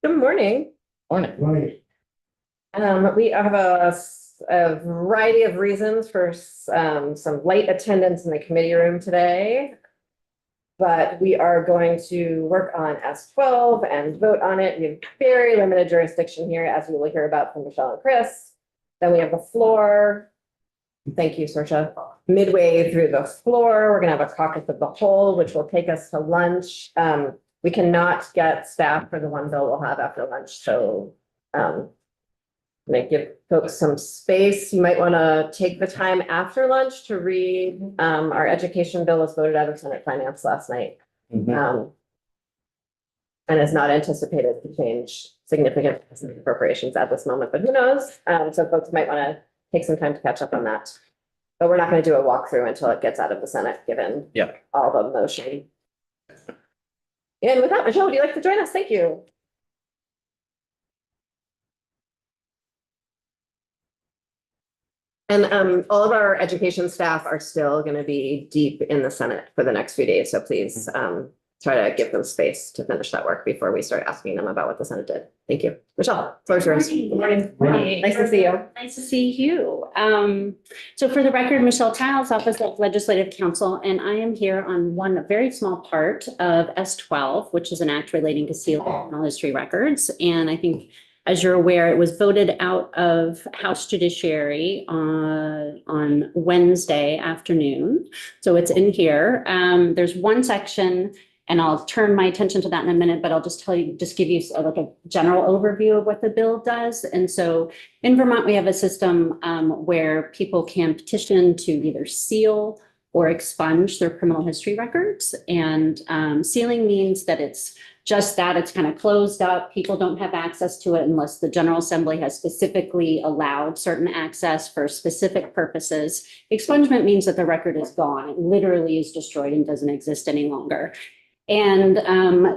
Good morning. Morning. We have a variety of reasons for some late attendance in the committee room today. But we are going to work on S12 and vote on it. We have very limited jurisdiction here, as you will hear about from Michelle and Chris. Then we have the floor. Thank you, Saoirse. Midway through the floor, we're going to have a caucus of the whole, which will take us to lunch. We cannot get staff for the one bill we'll have after lunch, so I'm going to give folks some space. You might want to take the time after lunch to read our education bill was voted out of Senate Finance last night. And is not anticipated to change significant appropriations at this moment, but who knows? So folks might want to take some time to catch up on that. But we're not going to do a walkthrough until it gets out of the Senate, given all the motion. And with that, Michelle, would you like to join us? Thank you. And all of our education staff are still going to be deep in the Senate for the next few days. So please try to give them space to finish that work before we start asking them about what the Senate did. Thank you. Michelle, floor's yours. Good morning. Nice to see you. Nice to see you. So for the record, Michelle Tiles, Office of Legislative Counsel, and I am here on one very small part of S12, which is an act relating to sealed criminal history records. And I think, as you're aware, it was voted out of House Judiciary on Wednesday afternoon. So it's in here. There's one section, and I'll turn my attention to that in a minute, but I'll just give you like a general overview of what the bill does. And so in Vermont, we have a system where people can petition to either seal or expunge their criminal history records. And sealing means that it's just that, it's kind of closed up. People don't have access to it unless the General Assembly has specifically allowed certain access for specific purposes. Expungement means that the record is gone. It literally is destroyed and doesn't exist any longer. And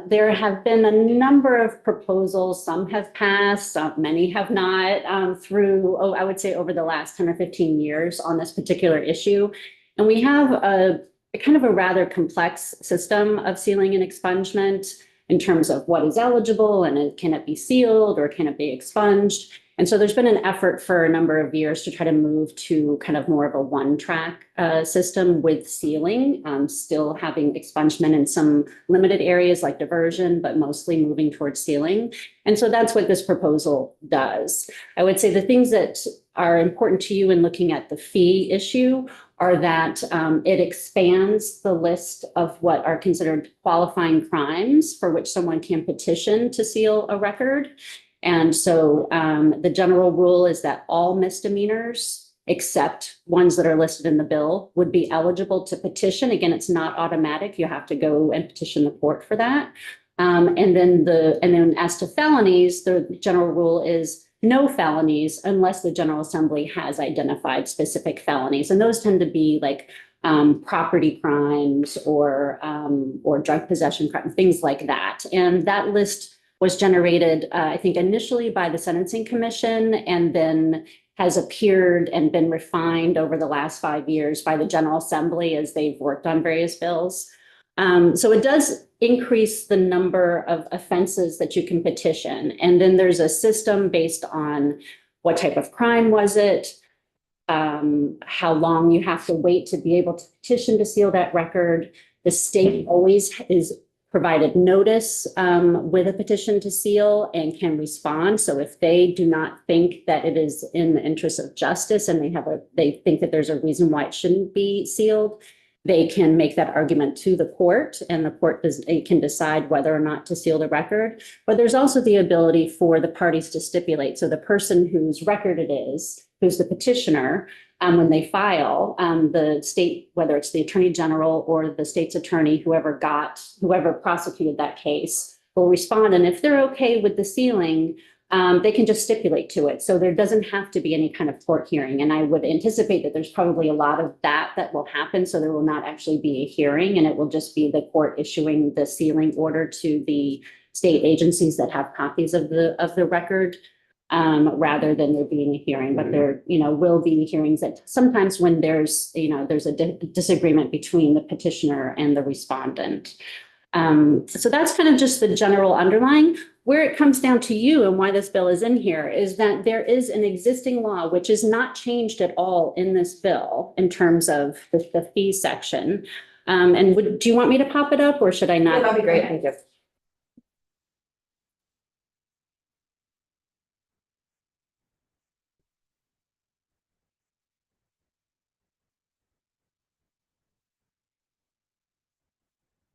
there have been a number of proposals. Some have passed, many have not, through, I would say over the last 10 or 15 years on this particular issue. And we have a kind of a rather complex system of sealing and expungement in terms of what is eligible and can it be sealed or can it be expunged? And so there's been an effort for a number of years to try to move to kind of more of a one-track system with sealing, still having expungement in some limited areas like diversion, but mostly moving towards sealing. And so that's what this proposal does. I would say the things that are important to you in looking at the fee issue are that it expands the list of what are considered qualifying crimes for which someone can petition to seal a record. And so the general rule is that all misdemeanors, except ones that are listed in the bill, would be eligible to petition. Again, it's not automatic. You have to go and petition the court for that. And then as to felonies, the general rule is no felonies unless the General Assembly has identified specific felonies. And those tend to be like property crimes or drug possession crimes, things like that. And that list was generated, I think, initially by the Sentencing Commission, and then has appeared and been refined over the last 5 years by the General Assembly as they've worked on various bills. So it does increase the number of offenses that you can petition. And then there's a system based on what type of crime was it, how long you have to wait to be able to petition to seal that record. The state always is provided notice with a petition to seal and can respond. So if they do not think that it is in the interest of justice and they think that there's a reason why it shouldn't be sealed, they can make that argument to the court, and the court can decide whether or not to seal the record. But there's also the ability for the parties to stipulate. So the person whose record it is, who's the petitioner, when they file, the state, whether it's the attorney general or the state's attorney, whoever prosecuted that case, will respond. And if they're okay with the sealing, they can just stipulate to it. So there doesn't have to be any kind of court hearing. And I would anticipate that there's probably a lot of that will happen. So there will not actually be a hearing, and it will just be the court issuing the sealing order to the state agencies that have copies of the record. Rather than there being a hearing, but there, will be hearings that sometimes when there's a disagreement between the petitioner and the respondent. So that's kind of just the general underlying. where it comes down to you and why this bill is in here is that there is an existing law which is not changed at all in this bill in terms of the fee section. And do you want me to pop it up or should I Yeah, not? that'd be great, thank you.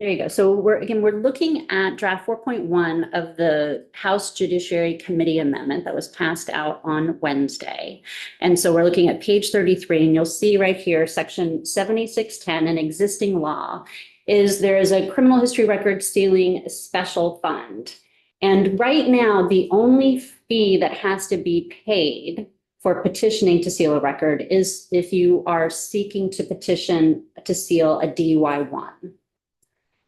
There you go. So we're looking at draft 4.1 of the House Judiciary Committee amendment that was passed out on Wednesday. And so we're looking at page 33, and you'll see right here, section 7610, an existing law, is there is a criminal history record stealing special fund. And right now, the only fee that has to be paid for petitioning to seal a record is if you are seeking to petition to seal a DUI-1.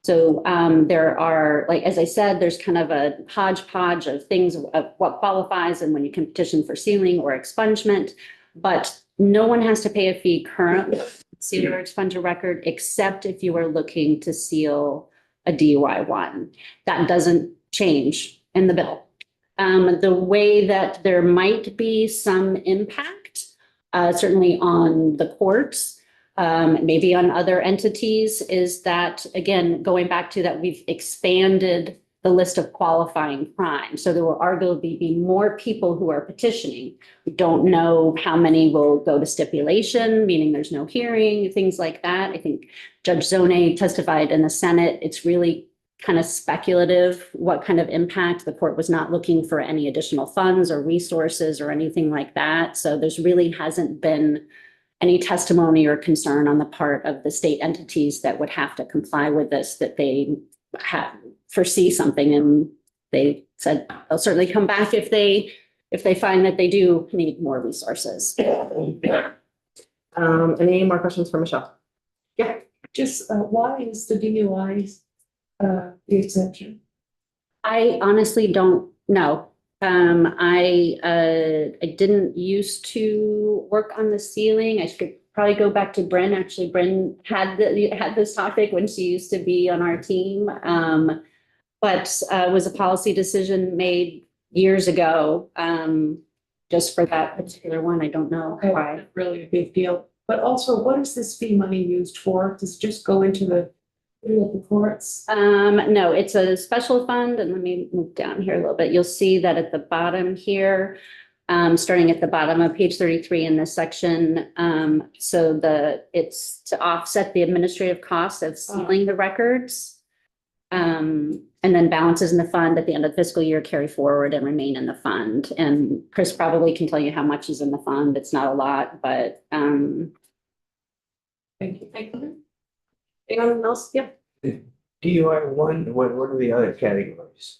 So there are, like, as I said, there's kind of a hodgepodge of things of what qualifies and when you can petition for sealing or expungement, but no one has to pay a fee currently to seal or expunge a record, except if you are looking to seal a DUI-1. That doesn't change in the bill. The way that there might be some impact, certainly on the courts, maybe on other entities, is that, again, going back to that, we've expanded the list of qualifying crimes. So there will arguably be more people who are petitioning. We don't know how many will go to stipulation, meaning there's no hearing, things like that. I think Judge Zone testified in the Senate. It's really kind of speculative what kind of impact. The court was not looking for any additional funds or resources or anything like that. So there's really hasn't been any testimony or concern on the part of the state entities that would have to comply with this, that they foresee something, and they said they'll certainly come back if they find that they do need more resources. Any more questions for Michelle? Yeah. Just why is the DUI the exception? I honestly don't know. I didn't used to work on the ceiling. I should probably go back to Bryn. Actually, Bryn had this topic when she used to be on our team. But was a policy decision made years ago, just for that particular one. I don't know why. Really a big deal. But also, what is this fee money used for? Does it just go into the courts? No, it's a special fund, and let me move down here a little bit. You'll see that at the bottom here, starting at the bottom of page 33 in this section. So it's to offset the administrative costs of sealing the records. And then balances in the fund at the end of the fiscal year carry forward and remain in the fund. And Chris probably can tell you how much is in the fund. It's not a lot, but Thank you. Thank you. Anyone else? Yeah. DUI-1, what are the other categories?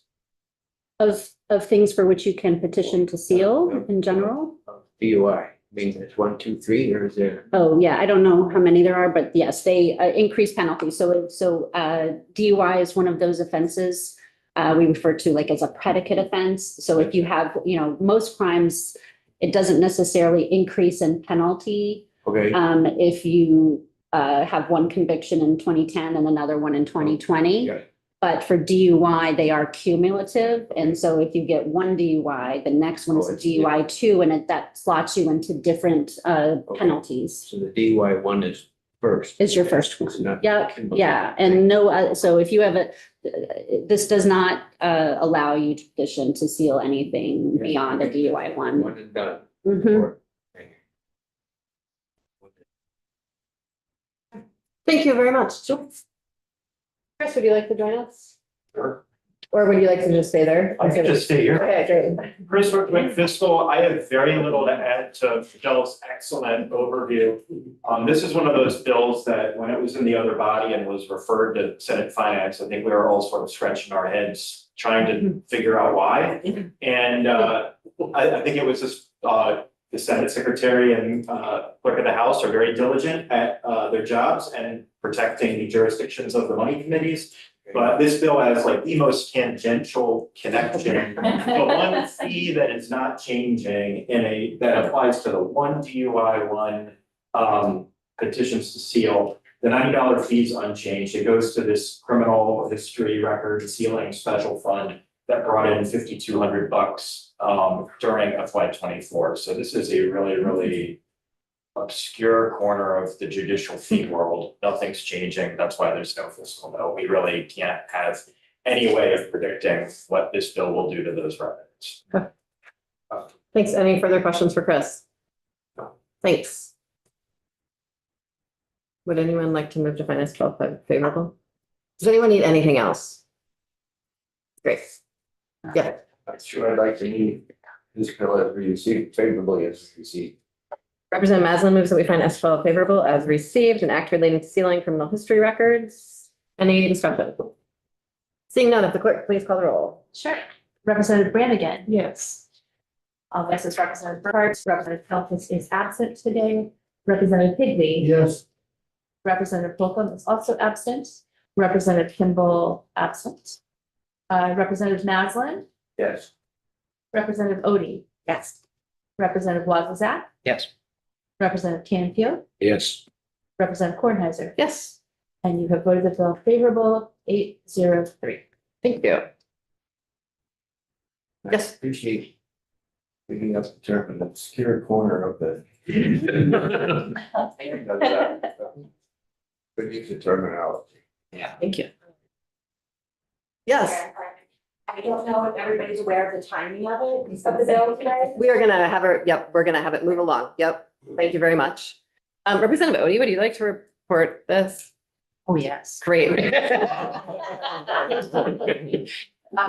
of things for which you can petition to seal in general. DUI, I mean, there's 1, 2, 3, or is there? Oh, yeah, I don't know how many there are, but yes, they increase penalties. So DUI is one of those offenses we refer to like as a predicate offense. So if you have, most crimes, it doesn't necessarily increase in penalty. Okay, If you have one conviction in 2010 and another one in 2020. yeah. But for DUI, they are cumulative. And so if you get one DUI, the next one is a it's DUI 2, and that slots you into different penalties. So the DUI-1 is first. Is your first one. It's not- Yeah, yeah. And no, so if you have this does not allow you to petition to seal anything beyond a DUI 1. One and done. Mhm. Or- Thank you very much. Chris, would you like to join us? Sure. Or would you like to just stay there? I can just stay here. Okay, great. Chris Wickman Fiscal, I have very little to add to Michelle's excellent overview. This is one of those bills that when it was in the other body and was referred to Senate Finance, I think we were all sort of scratching our heads trying to figure out why. And I think it was just the Senate Secretary and Clerk of the House are very diligent at their jobs and protecting the jurisdictions of the money committees. But this bill has like the most tangential connection. The one fee that is not changing that applies to the one DUI, one petitions to seal. The $90 fee is unchanged. It goes to this criminal history record sealing special fund. that brought in $5,200 during FY '24. So this is a really obscure corner of the judicial fee world. Nothing's changing. That's why there's no fiscal note. We really can't have any way of predicting what this bill will do to those revenues. Thanks. Any further questions for Chris? Thanks. Would anyone like to move to finance 12 favorable? Does anyone need anything else? Great. Yeah, Sure, I'd like to move this bill as received favorably as received. Representative Maslin moves that we find S12 favorable as received, an act relating to sealing criminal history records. Any discussion? Seeing none, if the clerk please call the roll. Sure. Representative Brannigan. Yes. All voices Representative Burkhart. Representative Feltes is absent today. Representative Higley. Yes. Representative Holcomb is also absent. Representative Kimball absent. Representative Maslin. Yes. Representative Odie. Yes. Representative Wazazak. Yes. Representative Canfield. Yes. Representative Kornheiser. Yes, And you have voted the bill favorable 803. thank you. Yes. Appreciate picking up the term in the obscure corner of the. Good use of terminology. Thank you. Yes, I don't know if everybody's aware of the timing of it, of the bill today. we are gonna have her, yep, we're gonna have it move along. Yep, thank you very much. Representative Odie, would you like to report this? Oh, yes. Great.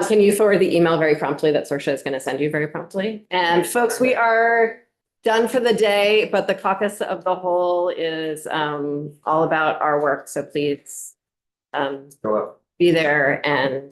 Can you forward the email very promptly that Saoirse is gonna send you very promptly? And folks, we are done for the day, but the caucus of the whole is all about our work, so please Go up. be there and